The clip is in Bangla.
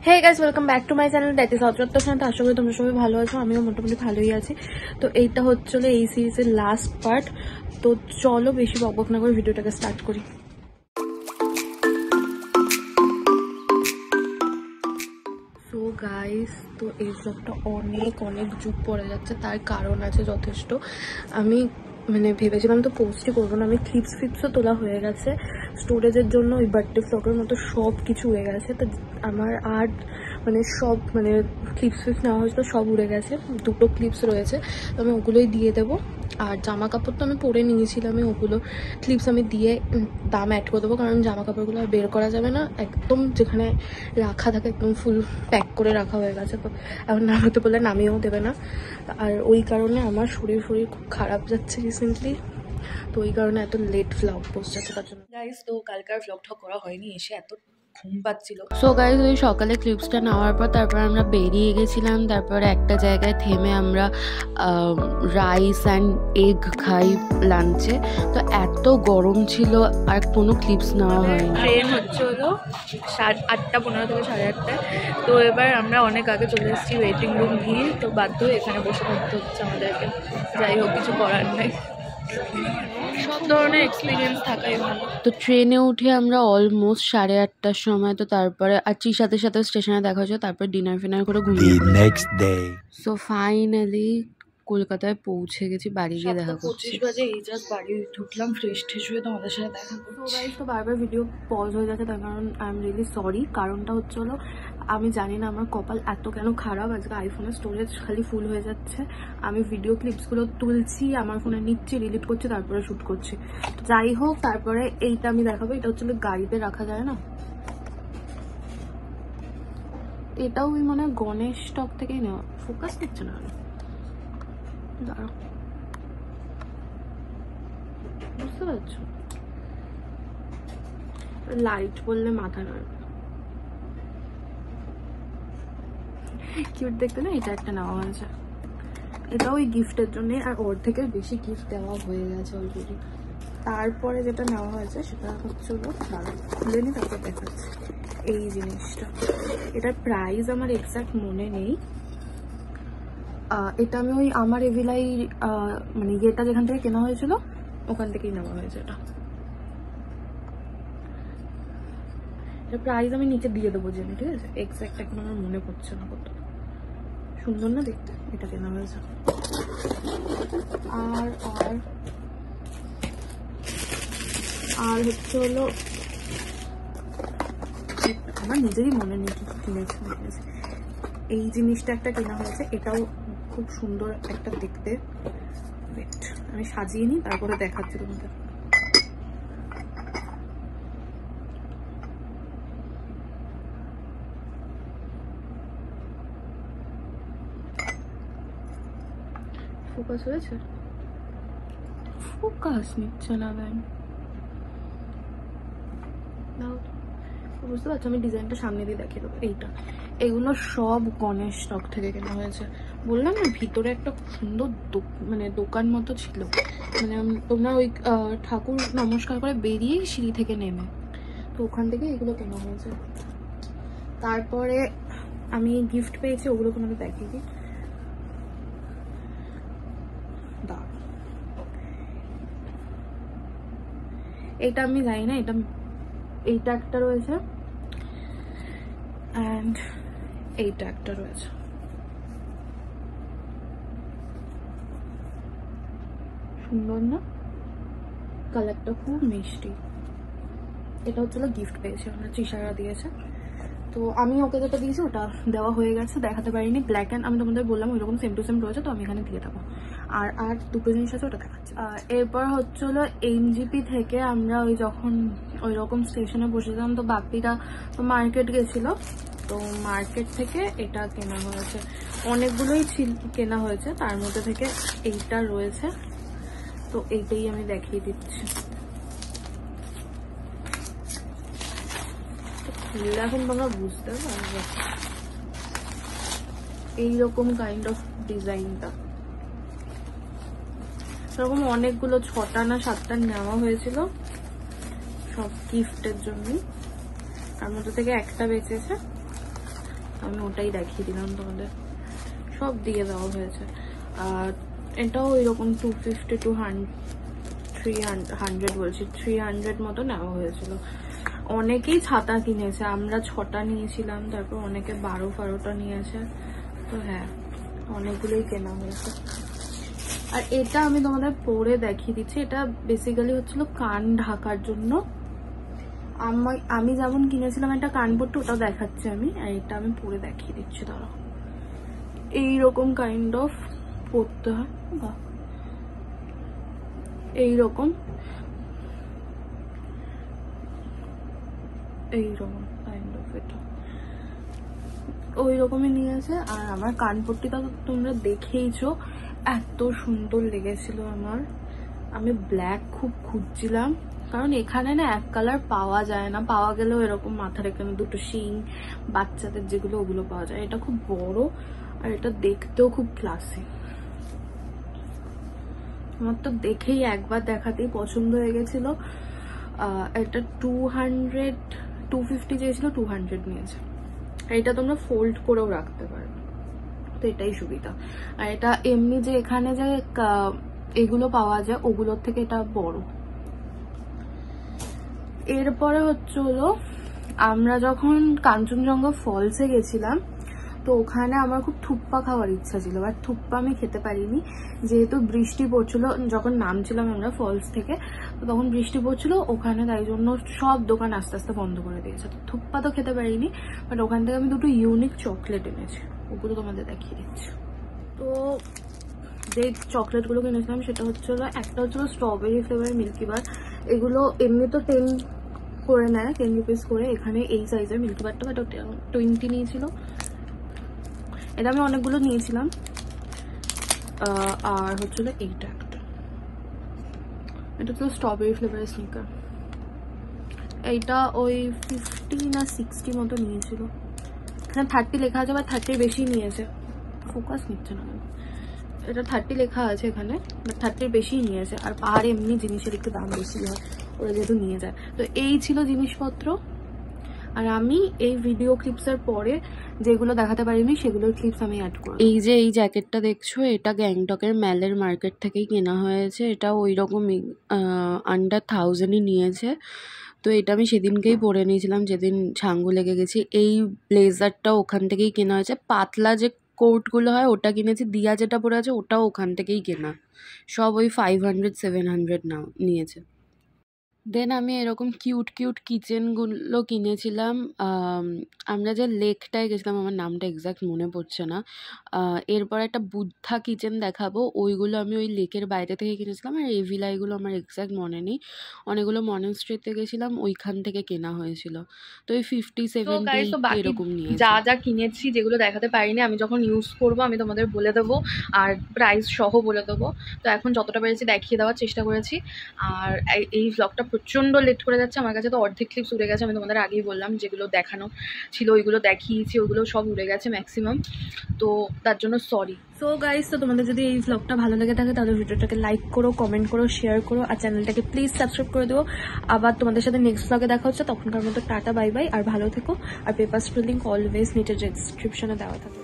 Hey guys, welcome back to my channel. That is অজরত্তর সাথে আশা করি তোমরা সবাই ভালো আছো। আমিও মোটামুটি ভালোই আছি। তো এইটা হচ্ছিল এই সিরিজের লাস্ট পার্ট। তো চলো বেশি বকবক না করে ভিডিওটাকে স্টার্ট করি। সো গাইস, তো এই ব্লগটা অনেক যুগ পড়ে যাচ্ছে, তার কারণ আছে যথেষ্ট। আমি ভেবেছিলাম তো পোস্টই করবো না, আমি ক্লিপসও তোলা হয়ে গেছে স্টোরেজের জন্য। ওই বার্থডে ব্লগের মতো সব কিছু হয়ে গেছে। তো আমার আর সব ক্লিপস নেওয়া হয়েছিল, সব উড়ে গেছে। 2টো ক্লিপস রয়েছে, তো আমি ওগুলোই দিয়ে দেবো। আর জামা কাপড় তো আমি পরে নিয়েছিলাম, ওগুলো ক্লিপস আমি দিয়ে দাম অ্যাড করে দেবো, কারণ জামা কাপড়গুলো আর বের করা যাবে না। একদম যেখানে রাখা থাকে একদম ফুল প্যাক করে রাখা হয়ে গেছে, তো এখন নামাতে বললে নামিয়েও দেবে না। আর ওই কারণে আমার শরীর খুব খারাপ যাচ্ছে রিসেন্টলি, তো ওই কারণে এত লেট ভ্লগ পোস্ট যাচ্ছে তার জন্য। গাইস, তো কালকার ভ্লগটা করা হয়নি, এসে এত ঘুম পাচ্ছিল। সো গাইস, ওই সকালে ক্লিপসটা নেওয়ার পর তারপর আমরা বেরিয়ে গেছিলাম। তারপর একটা জায়গায় থেমে আমরা রাইস অ্যান্ড এগ খাই লাঞ্চে। তো এত গরম ছিল আর কোনো ক্লিপস নেওয়া হয়নি। ট্রেন হচ্ছে হলো 8:15 থেকে 8:30টায়। তো এবার আমরা অনেক আগে চলে এসেছি ওয়েটিং রুম নিয়ে, তো বাধ্য হয়ে এখানে বসে থাকতে হচ্ছে আমাদেরকে। যাই হোক, কিছু করার নাই, সব ধরনের এক্সপিরিয়েন্স থাকাই ভালো। তো ট্রেনে উঠে আমরা অলমোস্ট 8:30টার সময়, তো তারপরে আর সাথে স্টেশনে দেখা হয়েছে। তারপর ডিনার করে ঘুমিয়ে সো ফাইনালি কলকাতায় পৌঁছে গেছি, বাড়ি গিয়ে দেখা করছি। 7:25 বাজে, এই জাস্ট বাড়ি ঢুকলাম, ফ্রেশ হয়ে তোমাদের সাথে দেখা করছি। তো বারবার ভিডিও পজ হয়ে যাচ্ছে, তার কারণ আই এম রিয়েলি সরি। কারণটা হচ্ছে হলো, আমি জানি না আমার কপাল এত কেন খারাপ। আজকে আইফোনের স্টোরেজ খালি ফুল হয়ে যাচ্ছে। আমি ভিডিও ক্লিপসগুলো তুলছি, আমার ফোনে নিচ্ছি, ডিলিট করছি, তারপরে শ্যুট করছি। যাই হোক, তারপরে এইটা আমি দেখাবো। এটা হচ্ছে গাড়িতে রাখা যায় না, এটাও ওই গণেশ স্টক থেকেই নেওয়া। ফোকাস নিচ্ছে না, দাঁড়াও, বুঝতে পারছো? লাইট বললে মাথা নড়বে। কিউট দেখতে না? এটা একটা নেওয়া হয়েছে, এটা ওই গিফটের জন্য। আর ওর থেকে বেশি গিফট দেওয়া হয়ে গেছে অলরেডি। তারপরে যেটা নেওয়া হয়েছে সেটা হচ্ছে হলো, খুলে নি তারপর দেখাচ্ছি। এই জিনিসটা, এটার প্রাইস আমার এক্সাক্ট মনে নেই। এটা আমি ওই আমার এভিলাই ইয়েটা যেখান থেকে কেনা হয়েছিল ওখান থেকেই নেওয়া হয়েছে। এটা প্রাইস আমি নিচে দিয়ে দেবো জেনে, ঠিক আছে? এক্সাক্ট এখন আমার মনে পড়ছে না। কত সুন্দর না দেখতে, এটা কেনা হয়েছে। আর আর আর হচ্ছে হলো, আমার নিজেরই মনে নেই কি কিনেছি। এই জিনিসটা একটা কেনা হয়েছে, এটাও খুব সুন্দর একটা দেখতে। আমি সাজিয়ে নিই, তারপরে দেখাচ্ছি তোমাদের। ফোকাস হয়েছে? ফোকাস নিচ্ছে না ব্যান্ড, বুঝতে পারছো? আমি ডিজাইনটা সামনে দিয়ে দেখিয়ে দেবো। এইটা, এগুলো সব গণেশ স্টক থেকে কেনা হয়েছে। বললাম না, ভিতরে একটা সুন্দর দোকান মতো ছিল। তোমরা ওই ঠাকুর নমস্কার করে বেরিয়েই সিঁড়ি থেকে নেমে, তো ওখান থেকে এগুলো কেনা হয়েছে। তারপরে আমি গিফট পেয়েছি, ওগুলো তোমাদের দেখিয়ে দিই। এটা আমি জানি না, এইটা একটা রয়েছে, অ্যান্ড এইটা একটা রয়েছে। সুন্দর না? কালারটা খুব মিষ্টি। এটা হচ্ছিল গিফট পেয়েছে, আমরা তৃষারা দিয়েছে। তো আমি ওকে যেটা দিয়েছি ওটা দেওয়া হয়ে গেছে, দেখাতে পারিনি। ব্ল্যাক অ্যান্ড, আমি তোমাদের বললাম ওইরকম সেম টু সেম রয়েছে, তো আমি এখানে দিয়ে দেবো। আর 2টো জিনিস আছে, ওটা দেখাচ্ছি। এরপর হচ্ছে হলো এনজিপি থেকে আমরা যখন ওই রকম স্টেশনে বসেছিলাম, তো বাপিরা মার্কেট গেছিলো, তো মার্কেট থেকে এটা কেনা হয়েছে। অনেকগুলোই কেনা হয়েছে, তার মধ্যে থেকে এইটা রয়েছে, তো এইটাই আমি দেখিয়ে দিচ্ছি। এখন তোমরা বুঝতে পারবে এইরকম কাইন্ড অফ ডিজাইনটা। সেরকম অনেকগুলো 6টা না 7টা নেওয়া হয়েছিল, সব গিফটের জন্য। তার মধ্যে থেকে একটা বেঁচেছে। আমি ওটাই দেখিয়ে দিলাম তোমাদের, সব দিয়ে দেওয়া হয়েছে। আর এটাও এরকম 250 to 300 বলছি 300 মতো নেওয়া হয়েছিল। অনেকেই ছাতা কিনেছে, আমরা 6টা নিয়েছিলাম, তারপর অনেকে 12-12টা নিয়েছে। তো হ্যাঁ, অনেকগুলোই কেনা হয়েছে। আর এটা আমি তোমাদের পরে দেখিয়ে দিচ্ছি, এটা বেসিক্যালি হচ্ছিল কান ঢাকার জন্য। আমি যেমন কিনেছিলাম একটা কানপট্টি, ওটাও দেখাচ্ছি আমি, আর এটা আমি পরে দেখিয়ে দিচ্ছি। ধরো এইরকম কাইন্ড অফ পরতে হয়, বা এইরকম কাইন্ড অফ, এটা ওই রকমই নিয়েছে। আর আমার কানপট্টিটা তো তোমরা দেখেইছো, এত সুন্দর লেগেছিল আমার। আমি ব্ল্যাক খুব খুঁজছিলাম, কারণ এখানে না এক কালার পাওয়া যায় না, পাওয়া গেলেও এরকম মাথার এখানে দুটো শিং বাচ্চাদের যেগুলো, ওগুলো পাওয়া যায়। এটা খুব বড় আর এটা দেখতেও খুব ক্লাসি। আমার তো দেখেই একবার দেখাতেই পছন্দ হয়ে গেছিল। এটা 250 চেয়েছিল, 200 নিয়েছে। এটা তোমরা ফোল্ড করেও রাখতে পারবে, তো এটাই সুবিধা। আর এটা এমনি যে এখানে যে এগুলো পাওয়া যায় ওগুলোর থেকে এটা বড়। এরপরে হলো আমরা যখন কাঞ্চনজঙ্ঘা ফলসে গেছিলাম, তো ওখানে আমার খুব থুপ্পা খাওয়ার ইচ্ছা ছিল, বাট থুপ্পা আমি খেতে পারিনি, যেহেতু বৃষ্টি পড়ছিল। যখন নামছিলাম আমরা ফলস থেকে, তো তখন বৃষ্টি পড়ছিল ওখানে, তাই জন্য সব দোকান আস্তে আস্তে বন্ধ করে দিয়েছে। তো থুপ্পা তো খেতে পারিনি, বাট ওখান থেকে আমি দুটো ইউনিক চকলেট এনেছি, ওগুলো তোমাদের দেখিয়ে দিচ্ছি। তো যে চকলেটগুলো কিনেছিলাম সেটা হচ্ছিল, একটা হচ্ছিল স্ট্রবেরি ফ্লেভার মিল্কিবার। এগুলো এমনি তো 10 করে নেয়, 10 রুপিস করে। এখানে এই সাইজের মিল্কিবারটা, বাট 20 নিয়েছিল। এটা আমি অনেকগুলো নিয়েছিলাম। আর হচ্ছিল এইটা একটা, এটা হচ্ছিল স্ট্রবেরি ফ্লেভারের স্নিকার। এইটা ওই 50 না 60 মতো নিয়েছিল। এখানে 30 লেখা আছে, বা 30 বেশি নিয়েছে, ফোকাস নিচ্ছে না। এটা 30 লেখা আছে এখানে, বাট 30 বেশি নিয়েছে। আর পাহাড়ে এমনি জিনিসের একটু দাম বেশি হয়, ওরা যেহেতু নিয়ে যায়। তো এই ছিল জিনিসপত্র। আর আমি এই ভিডিও ক্লিপসের পরে যেগুলো দেখাতে পারিনি সেগুলোর ক্লিপস আমি অ্যাড করব। এই যে এই জ্যাকেটটা দেখছো, এটা গ্যাংটকের ম্যালের মার্কেট থেকেই কেনা হয়েছে। এটা ওই রকমই আন্ডার 1000ই নিয়েছে। তো এটা আমি সেদিনকেই পরে নিয়েছিলাম যেদিন ছাঙ্গু লেগে গেছি। এই ব্লেজারটাও ওখান থেকেই কেনা হয়েছে। পাতলা যে কোটগুলো হয় ওটা কিনেছি, দিয়া যেটা পরে আছে ওটাও ওখান থেকেই কেনা। সব ওই 500-700 নিয়েছে। দেন আমি এরকম কিউট কিচেনগুলো কিনেছিলাম। আমরা যে লেকটায় গেছিলাম, আমার নামটা এক্স্যাক্ট মনে পড়ছে না। এরপর একটা বুদ্ধা কিচেন দেখাবো, ওইগুলো আমি ওই লেকের বাইরে থেকে কিনেছিলাম। আর এই ভিলাইগুলো আমার এক্স্যাক্ট মনে নেই। অনেকগুলো মনেস্ট্রিতে গেছিলাম, ওইখান থেকে কেনা হয়েছিল। তো ওই 50-70 এরকম নিয়ে যা যা কিনেছি, যেগুলো দেখাতে পারিনি, আমি যখন ইউজ করবো আমি তোমাদের বলে দেবো, আর প্রাইস সহ বলে দেবো। তো এখন যতটা পেরেছি দেখিয়ে দেওয়ার চেষ্টা করেছি। আর এই ব্লগটা প্রচণ্ড লেট করে যাচ্ছে, আমার কাছে তো অর্ধেক ক্লিপস উড়ে গেছে। আমি তোমাদের আগেই বললাম, যেগুলো দেখানো ছিল ওইগুলো দেখিয়েছি, ওগুলো সব উড়ে গেছে ম্যাক্সিমাম। তো তার জন্য সরি। সো গাইস, তো তোমাদের যদি এই ব্লগটা ভালো লেগে থাকে তাহলে ভিডিওটাকে লাইক করো, কমেন্ট করো, শেয়ার করো, আর চ্যানেলটাকে প্লিজ সাবস্ক্রাইব করে দিও। আবার তোমাদের সাথে নেক্সট ব্লগে দেখা হচ্ছে, তখনকার মতো টাটা, বাই বাই, আর ভালো থেকো। আর পেপার লিঙ্ক অলওয়েজ নিচে ডেসক্রিপশনে দেওয়া থাকে।